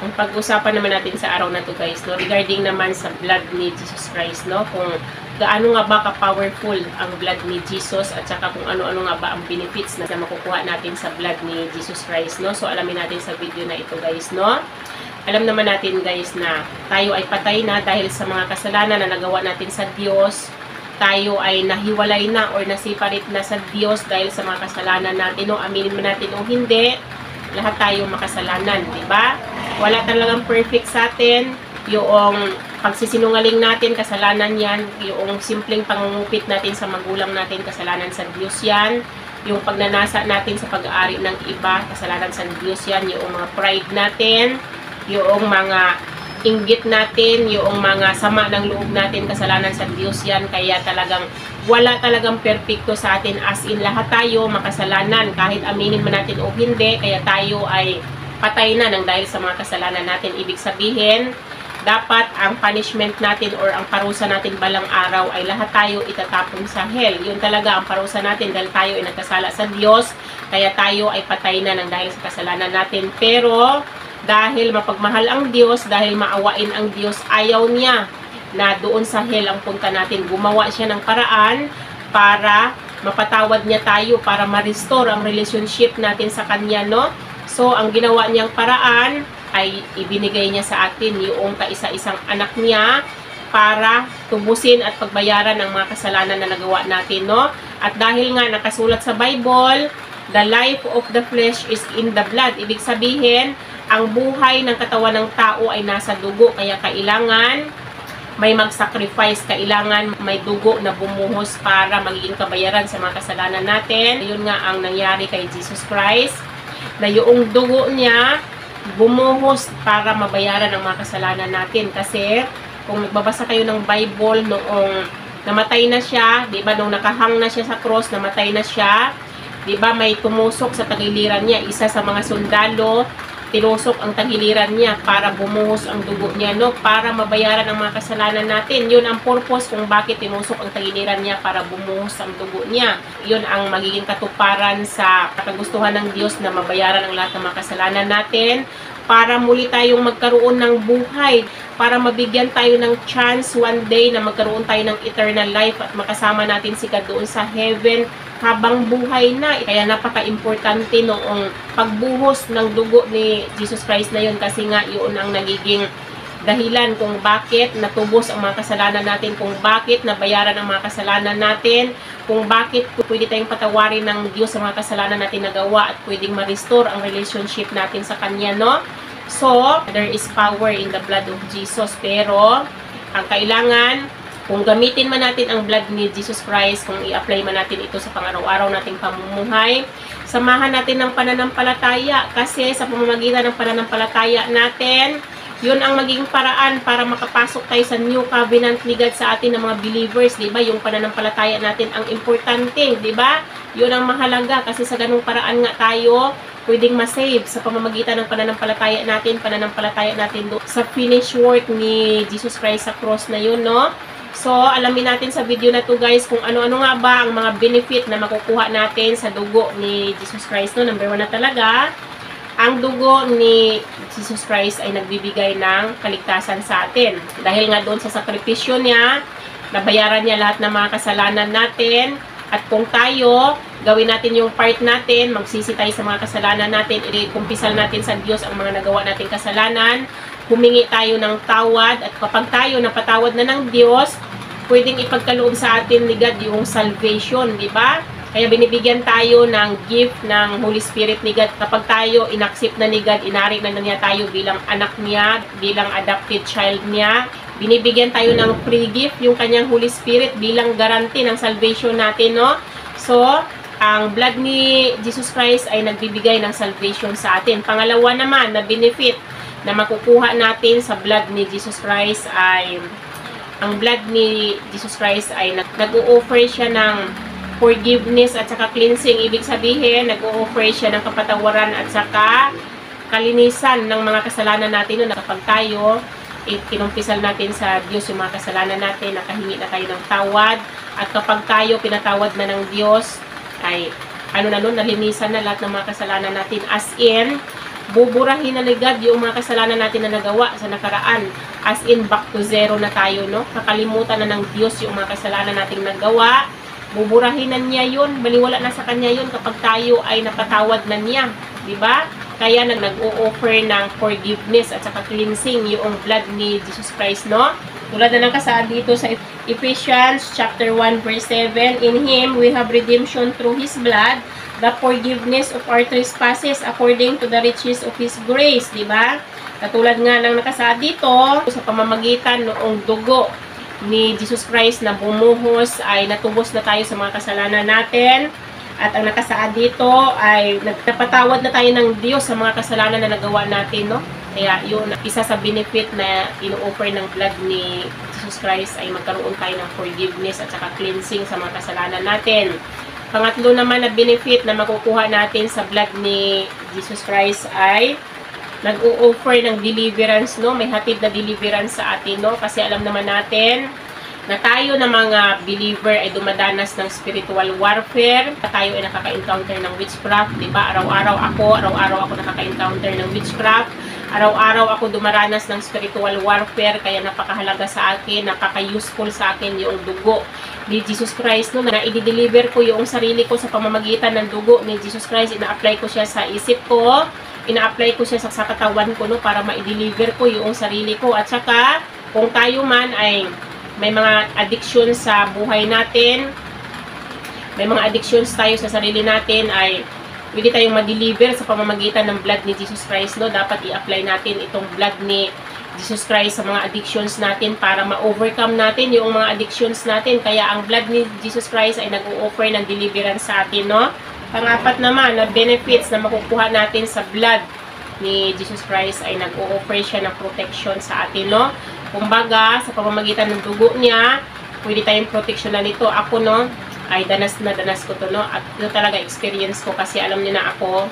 Ang pag-usapan naman natin sa araw na to guys, no, regarding naman sa blood ni Jesus Christ, no, kung gaano nga ba ka-powerful ang blood ni Jesus at saka kung ano-ano nga ba ang benefits na makukuha natin sa blood ni Jesus Christ, no. So alamin natin sa video na ito guys, no. Alam naman natin guys na tayo ay patay na dahil sa mga kasalanan na nagawa natin sa Diyos. Tayo ay nahiwalay na or na-separate na sa Diyos dahil sa mga kasalanan natin, no. Aminin mo natin o hindi, lahat tayo makasalanan, di ba? Wala talagang perfect sa atin. Yung pagsisinungaling natin, kasalanan yan. Yung simpleng pangungupit natin sa magulang natin, kasalanan sa Diyos yan. Yung pagnanasa natin sa pag-aari ng iba, kasalanan sa Diyos yan. Yung mga pride natin, yung mga inggit natin, yung mga sama ng loob natin, kasalanan sa Diyos yan. Kaya talagang wala talagang perfecto sa atin, as in lahat tayo makasalanan kahit aminin man natin o hindi. Kaya tayo ay patay na ng dahil sa mga kasalanan natin. Ibig sabihin, dapat ang punishment natin or ang parusa natin balang araw ay lahat tayo itatapon sa hell. Yun talaga ang parusa natin dahil tayo ay nagkasala sa Diyos. Kaya tayo ay patay na ng dahil sa kasalanan natin. Pero dahil mapagmahal ang Diyos, dahil maawain ang Diyos, ayaw niya na doon sa hell ang punta natin. Gumawa siya ng paraan para mapatawad niya tayo, para ma-restore ang relationship natin sa Kanya, no? So, ang ginawa niyang paraan ay ibinigay niya sa atin yung kaisa-isang anak niya para tubusin at pagbayaran ang mga kasalanan na nagawa natin, no? At dahil nga nakasulat sa Bible, the life of the flesh is in the blood. Ibig sabihin, ang buhay ng katawan ng tao ay nasa dugo, kaya kailangan may mag-sacrifice, kailangan may dugo na bumuhos para magiging kabayaran sa mga kasalanan natin. Yun nga ang nangyari kay Jesus Christ, na yung dugo niya bumuhos para mabayaran ang mga kasalanan natin. Kasi kung magbabasa kayo ng Bible, noong namatay na siya, di ba, nung nakahang na siya sa cross, namatay na siya, di ba, may tumusok sa tagiliran niya, isa sa mga sundalo, tinusok ang tagiliran niya para bumuhos ang dugo niya, no? Para mabayaran ang mga kasalanan natin. Yun ang purpose kung bakit tinusok ang tagiliran niya, para bumuhos ang dugo niya. Yun ang magiging katuparan sa kagustuhan ng Diyos na mabayaran ang lahat ng mga kasalanan natin, para muli tayong magkaroon ng buhay, para mabigyan tayo ng chance one day na magkaroon tayo ng eternal life at makasama natin si God doon sa heaven habang buhay na. Kaya napaka-importante noong pagbuhos ng dugo ni Jesus Christ na yun, kasi nga yun ang nagiging dahilan kung bakit natubos ang mga kasalanan natin, kung bakit nabayaran ang mga kasalanan natin, kung bakit pwede tayong patawarin ng Diyos sa mga kasalanan natin nagawa at pwedeng ma-restore ang relationship natin sa Kanya, no? So, there is power in the blood of Jesus, pero ang kailangan, kung gamitin man natin ang blood ni Jesus Christ, kung i-apply man natin ito sa pang-araw-araw nating pamumuhay, samahan natin ng pananampalataya, kasi sa pamamagitan ng pananampalataya natin, yun ang magiging paraan para makapasok tayo sa new covenant ni God sa atin ng mga believers, di ba? Yung pananampalataya natin ang importante, di ba? Yun ang mahalaga, kasi sa ganung paraan nga tayo pwedeng ma-save sa pamamagitan ng pananampalataya natin doon sa finish work ni Jesus Christ sa cross na yun, no? So, alamin natin sa video na to guys kung ano-ano nga ba ang mga benefit na makukuha natin sa dugo ni Jesus Christ, no? Number 1 na talaga, ang dugo ni Jesus Christ ay nagbibigay ng kaligtasan sa atin. Dahil nga doon sa sakripisyo niya, nabayaran niya lahat ng mga kasalanan natin. At kung tayo, gawin natin yung part natin, magsisi tayo sa mga kasalanan natin, i-kumpisal natin sa Diyos ang mga nagawa nating kasalanan, humingi tayo ng tawad, at kapag tayo napatawad na ng Diyos, pwedeng ipagkaloob sa atin ni God yung salvation, di ba? Kaya binibigyan tayo ng gift ng Holy Spirit ni God. Kapag tayo inaccept na ni God, inari na niya tayo bilang anak niya, bilang adopted child niya, binibigyan tayo ng free gift, yung kanyang Holy Spirit bilang guarantee ng salvation natin, no? So, ang blood ni Jesus Christ ay nagbibigay ng salvation sa atin. Pangalawa naman na benefit na makukuha natin sa blood ni Jesus Christ ay, ang blood ni Jesus Christ ay nag-o-offer siya ng forgiveness at saka cleansing. Ibig sabihin, nag-o-offer siya ng kapatawaran at saka kalinisan ng mga kasalanan natin. No? Kapag tayo, kinumpisal natin sa Diyos yung mga kasalanan natin, nakahingi na tayo ng tawad. At kapag tayo pinatawad na ng Diyos, ay ano na nun, nalinisan na lahat ng mga kasalanan natin. As in, buburahin na ligad yung mga kasalanan natin na nagawa sa nakaraan. As in, back to zero na tayo, no? Kakalimutan na ng Diyos yung mga kasalanan nating nagawa. Buburahin na niya yun. Baliwala na sa Kanya yun kapag tayo ay napatawad na niya. Diba? Kaya nag-o-offer ng forgiveness at saka cleansing yung blood ni Jesus Christ, no? Tulad na nakasaad dito sa Ephesians chapter 1 verse 7, in Him we have redemption through His blood, the forgiveness of our trespasses according to the riches of His grace, di ba? Katulad nga ng nakasaad dito, sa pamamagitan noong dugo ni Jesus Christ na bumuhos ay natubos na tayo sa mga kasalanan natin. At ang nakasaad dito ay nagpatawad na tayo ng Diyos sa mga kasalanan na nagawa natin, no? Kaya yun, isa sa benefit na ino-offer ng blood ni Jesus Christ ay magkaroon tayo ng forgiveness at saka cleansing sa mga kasalanan natin. Pangatlo naman na benefit na makukuha natin sa blood ni Jesus Christ ay nag-o-offer ng deliverance, no? May hatid na deliverance sa atin, no? Kasi alam naman natin na tayo na mga believer ay dumadanas ng spiritual warfare. Tayo ay nakaka-encounter ng witchcraft, di ba? Araw-araw ako nakaka-encounter ng witchcraft. Araw-araw ako dumaranas ng spiritual warfare, kaya napakahalaga sa akin, napaka-useful sa akin yung dugo ni Jesus Christ, no? Na i-deliver ko yung sarili ko sa pamamagitan ng dugo ni Jesus Christ. Ina-apply ko siya sa isip ko, ina-apply ko siya sa katawan ko, no? Para ma-deliver ko yung sarili ko. At saka, kung tayo man ay may mga addiction sa buhay natin, may mga addictions tayo sa sarili natin, ay pwede tayong ma-deliver sa pamamagitan ng blood ni Jesus Christ, no? Dapat i-apply natin itong blood ni Jesus Christ sa mga addictions natin para ma-overcome natin yung mga addictions natin. Kaya ang blood ni Jesus Christ ay nag-o-offer ng deliverance sa atin, no? Pang-apat naman na benefits na makukuha natin sa blood ni Jesus Christ ay nag-o-offer siya ng protection sa atin, no? Kumbaga, sa pamamagitan ng dugo niya, pwede tayong proteksyonan nito. Ako, no, ay danas na danas ko to, no? At ito talaga experience ko kasi alam niyo na ako,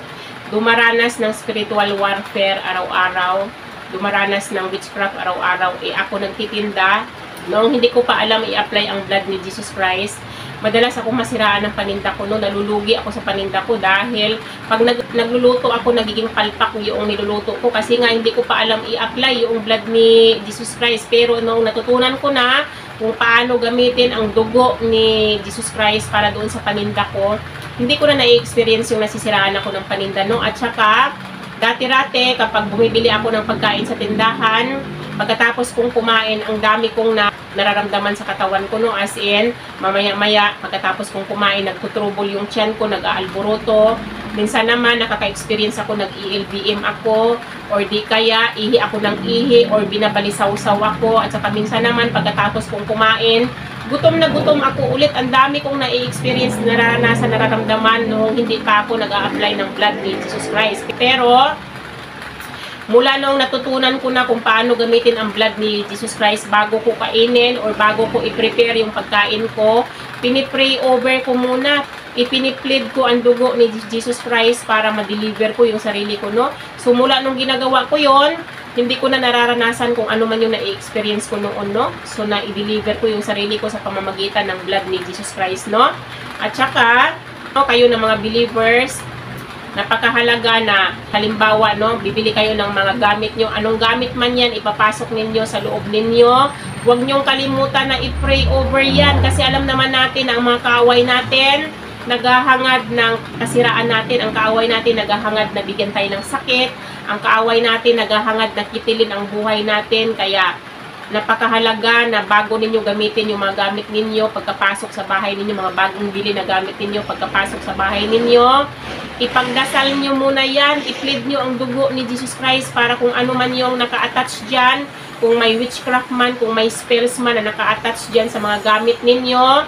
dumaranas ng spiritual warfare araw-araw, dumaranas ng witchcraft araw-araw. Ako nagtitinda, noong hindi ko pa alam i-apply ang blood ni Jesus Christ, madalas ako masiraan ng paninda ko, no? Nalulugi ako sa paninda ko dahil pag nagluluto ako, nagiging palpak yung niluluto ko kasi nga hindi ko pa alam i-apply yung blood ni Jesus Christ. Pero nung natutunan ko na kung paano gamitin ang dugo ni Jesus Christ para doon sa paninda ko, hindi ko na na-experience yung nasisiraan ako ng paninda, no? At saka, dati-rate kapag bumibili ako ng pagkain sa tindahan, pagkatapos kong kumain, ang dami kong nararamdaman sa katawan ko, no? As in, mamaya-maya, pagkatapos kong kumain, nagtutrubol yung tiyan ko, nag-aalboroto. Minsan naman, nakaka-experience ako, nag-ELBM ako, or di kaya, ihi ako ng ihi, or binabalisaw-saw ako. At saka minsan naman, pagkatapos kong kumain, gutom na gutom ako ulit. Ang dami kong na-experience, nararanasan, nararamdaman noong hindi pa ako nag-a-apply ng blood ni Jesus Christ. Pero, mula nung natutunan ko na kung paano gamitin ang blood ni Jesus Christ bago ko kainin or bago ko i-prepare yung pagkain ko, pinipray over ko muna. Ipiniplead ko ang dugo ni Jesus Christ para ma-deliver ko yung sarili ko, no? So, mula nung ginagawa ko yon, hindi ko na nararanasan kung ano man yung na-experience ko noon, no? So, na-i-deliver ko yung sarili ko sa pamamagitan ng blood ni Jesus Christ, no? At saka, no, kayo ng mga believers, napakahalaga na halimbawa, no, bibili kayo ng mga gamit nyo, anong gamit man yan, ipapasok ninyo sa loob ninyo. Huwag nyong kalimutan na i-pray over yan kasi alam naman natin na ang mga kaaway natin naghahangad ng kasiraan natin, ang kaaway natin naghahangad na bigyan tayo ng sakit, ang kaaway natin naghahangad na kitilin ang buhay natin. Kaya napakahalaga na bago ninyo gamitin yung mga gamit ninyo pagkapasok sa bahay ninyo, mga bagong bili na gamit ninyo pagkapasok sa bahay ninyo, ipagdasal nyo muna yan, i-plead nyo ang dugo ni Jesus Christ para kung ano man yung naka-attach dyan, kung may witchcraft man, kung may spells man na naka-attach dyan sa mga gamit ninyo,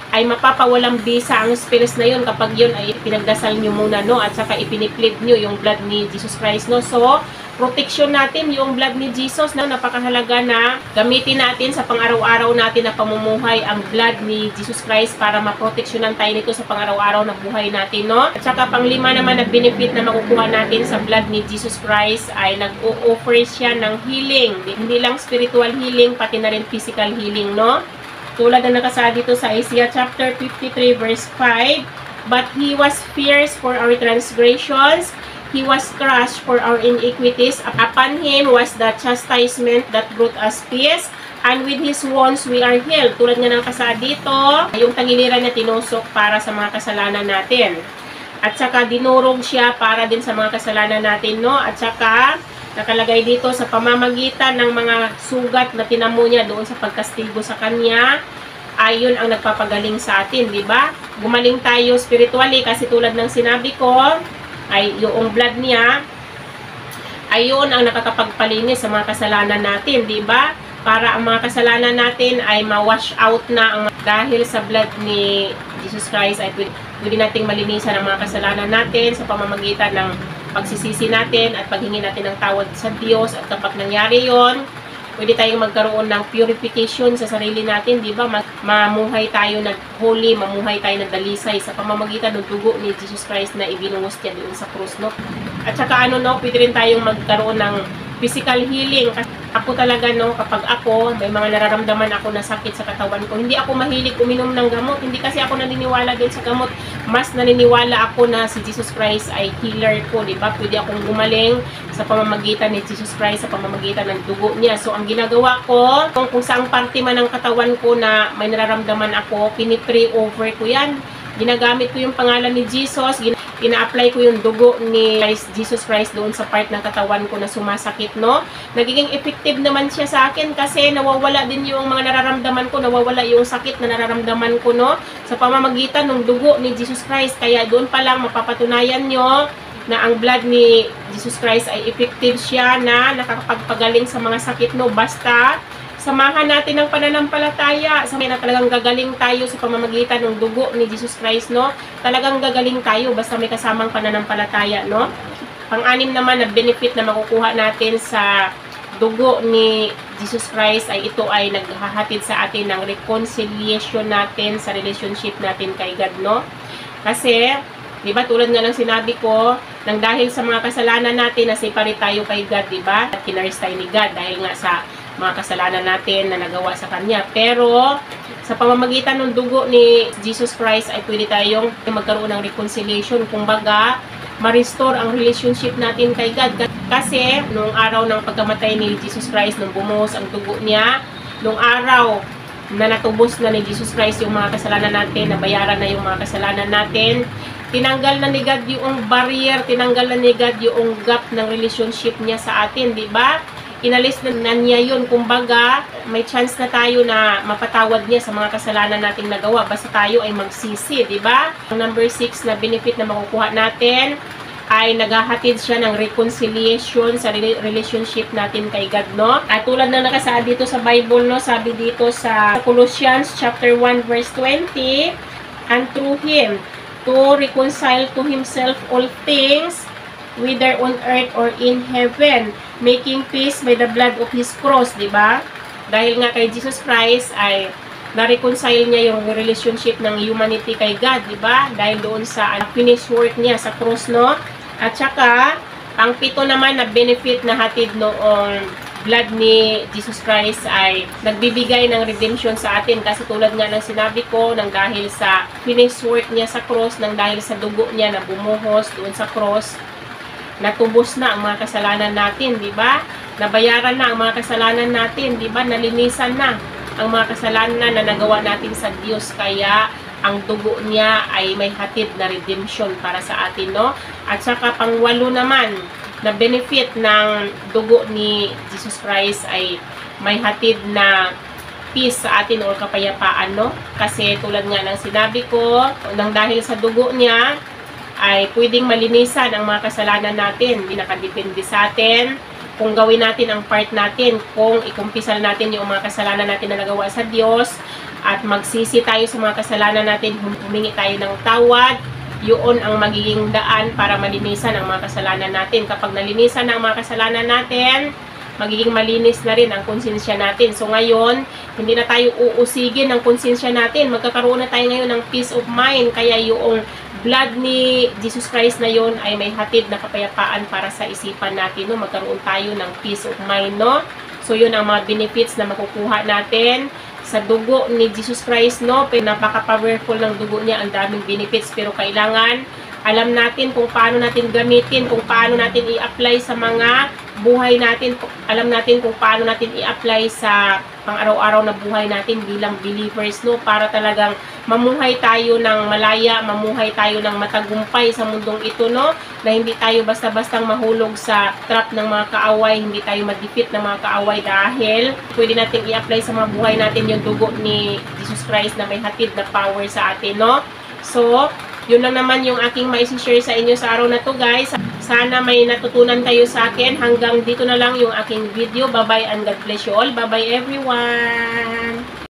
ay mapapawalang bisa ang spells na yun kapag yun ay pinagdasal nyo muna, no? At saka ipiniplead nyo yung blood ni Jesus Christ, no? So, protection natin yung blood ni Jesus, no? Napakahalaga na gamitin natin sa pang-araw-araw natin na pamumuhay ang blood ni Jesus Christ para maproteksyonan tayo nito sa pang-araw-araw na buhay natin, no? At saka pang-lima naman na benefit na makukuha natin sa blood ni Jesus Christ ay nag-o-offer siya ng healing. Hindi lang spiritual healing, pati na rin physical healing, no? Tulad na nakasaad dito sa Isaiah chapter 53 verse 5, but He was pierced for our transgressions, He was crushed for our iniquities. Upon him was the chastisement that brought us peace. And with his wounds, we are healed. Tulad nga ng kasaad dito, yung tangiliran niya tinusok para sa mga kasalanan natin. At saka dinurog siya para din sa mga kasalanan natin, no? At saka nakalagay dito sa pamamagitan ng mga sugat na tinamo niya doon sa pagkastigo sa kanya, ayun ang nagpapagaling sa atin, di ba? Gumaling tayo spiritually kasi tulad ng sinabi ko, ay yung blood niya, ayun ang nakakapagpalinis sa mga kasalanan natin, di ba? Para ang mga kasalanan natin ay ma-wash out na dahil sa blood ni Jesus Christ ay pwede nating malinisan ang mga kasalanan natin sa pamamagitan ng pagsisisi natin at paghingi natin ng tawad sa Diyos. At kapag nangyari yon, pwede tayong magkaroon ng purification sa sarili natin, di ba? Mamuhay tayo na holy, mamuhay tayo na dalisay sa pamamagitan ng dugo ni Jesus Christ na ibinungos niya doon sa krus, no? At saka pwede rin tayong magkaroon ng physical healing. Ako talaga, no, kapag ako, may mga nararamdaman ako na sakit sa katawan ko, hindi ako mahilig uminom ng gamot. Hindi kasi ako naniniwala din sa gamot. Mas naniniwala ako na si Jesus Christ ay healer ko, di ba? Pwede akong gumaling sa pamamagitan ni Jesus Christ, sa pamamagitan ng dugo niya. So, ang ginagawa ko, kung saang parte man ng katawan ko na may nararamdaman ako, pinipray over ko yan. Ginagamit ko yung pangalan ni Jesus, ina-apply ko yung dugo ni Jesus Christ doon sa part ng katawan ko na sumasakit, no? Nagiging effective naman siya sa akin kasi nawawala din yung mga nararamdaman ko, nawawala yung sakit na nararamdaman ko, no? Sa pamamagitan ng dugo ni Jesus Christ. Kaya doon pa lang mapapatunayan nyo na ang blood ni Jesus Christ ay effective siya na nakakapagpagaling sa mga sakit, no? Basta samahan natin ng pananampalataya. Sa na talagang gagaling tayo sa pamamagitan ng dugo ni Jesus Christ, no? Talagang gagaling tayo basta may kasamang pananampalataya, no? Pang-anim naman na benefit na makukuha natin sa dugo ni Jesus Christ ay ito ay naghahatid sa atin ng reconciliation natin sa relationship natin kay God, no? Kasi, di ba, tulad nga ng sinabi ko, nang dahil sa mga kasalanan natin, na-separate tayo kay God, di ba? At kinaris tayo ni God dahil nga sa mga kasalanan natin na nagawa sa Kanya. Pero, sa pamamagitan ng dugo ni Jesus Christ ay pwede tayong magkaroon ng reconciliation. Kumbaga, ma-restore ang relationship natin kay God. Kasi, nung araw ng pagkamatay ni Jesus Christ, nung bumuhos ang dugo niya, nung araw na natubos na ni Jesus Christ yung mga kasalanan natin, nabayaran na yung mga kasalanan natin, tinanggal na ni God yung barrier, tinanggal na ni God yung gap ng relationship niya sa atin, di ba? Inalis na niya yun. Kumbaga, may chance na tayo na mapatawad niya sa mga kasalanan nating nagawa. Basta tayo ay magsisi, di ba? Ang number 6 na benefit na makukuha natin ay naghahatid siya ng reconciliation sa relationship natin kay God, no? At tulad na nakasaad dito sa Bible, no? Sabi dito sa Colossians chapter 1 verse 20, and through Him to reconcile to Himself all things, whether on earth or in heaven, making peace by the blood of His cross, di ba? Dahil nga kay Jesus Christ ay na-reconcile niya yung relationship ng humanity kay God, di ba? Dahil doon sa finished work niya sa cross, no? At saka, ang 7 naman na benefit na hatid noong blood ni Jesus Christ ay nagbibigay ng redemption sa atin. Kasi tulad nga ng sinabi ko, nang dahil sa finished work niya sa cross, nang dahil sa dugo niya na bumuhos doon sa cross, natubos na ang mga kasalanan natin, di ba? Nabayaran na ang mga kasalanan natin, di ba? Nalinisan na ang mga kasalanan na nagawa natin sa Diyos. Kaya ang dugo niya ay may hatid na redemption para sa atin, no? At saka pang-8 naman na benefit ng dugo ni Jesus Christ ay may hatid na peace sa atin o kapayapaan, no? Kasi tulad nga ng sinabi ko, nang dahil sa dugo niya ay pwedeng malinisan ang mga kasalanan natin. Hindi nakadepende sa atin kung gawin natin ang part natin, kung ikumpisal natin yung mga kasalanan natin na nagawa sa Diyos at magsisi tayo sa mga kasalanan natin, humingi tayo ng tawad, yun ang magiging daan para malinisan ang mga kasalanan natin. Kapag nalinisan ang mga kasalanan natin, magiging malinis na rin ang konsensya natin. So ngayon, hindi na tayo uusigin ng konsensya natin. Magkakaroon na tayo ngayon ng peace of mind. Kaya yung blood ni Jesus Christ na yon ay may hatid na kapayapaan para sa isipan natin, no? Magkaroon tayo ng peace of mind, no? So yun ang mga benefits na makukuha natin sa dugo ni Jesus Christ, no? Napaka-powerful ng dugo niya, ang daming benefits, pero kailangan Alam natin kung paano natin gamitin, kung paano natin i-apply sa mga buhay natin. Alam natin kung paano natin i-apply sa pang-araw-araw na buhay natin bilang believers, no? Para talagang mamuhay tayo ng malaya, mamuhay tayo ng matagumpay sa mundong ito, no? Na hindi tayo basta-bastang mahulog sa trap ng mga kaaway, hindi tayo ma-defeat ng mga kaaway dahil pwede natin i-apply sa mga buhay natin yung dugo ni Jesus Christ na may hatid na power sa atin, no? So, yun lang naman yung aking mai-share sa inyo sa araw na to, guys. Sana may natutunan kayo sa akin. Hanggang dito na lang yung aking video. Bye-bye and God bless you all. Bye-bye everyone!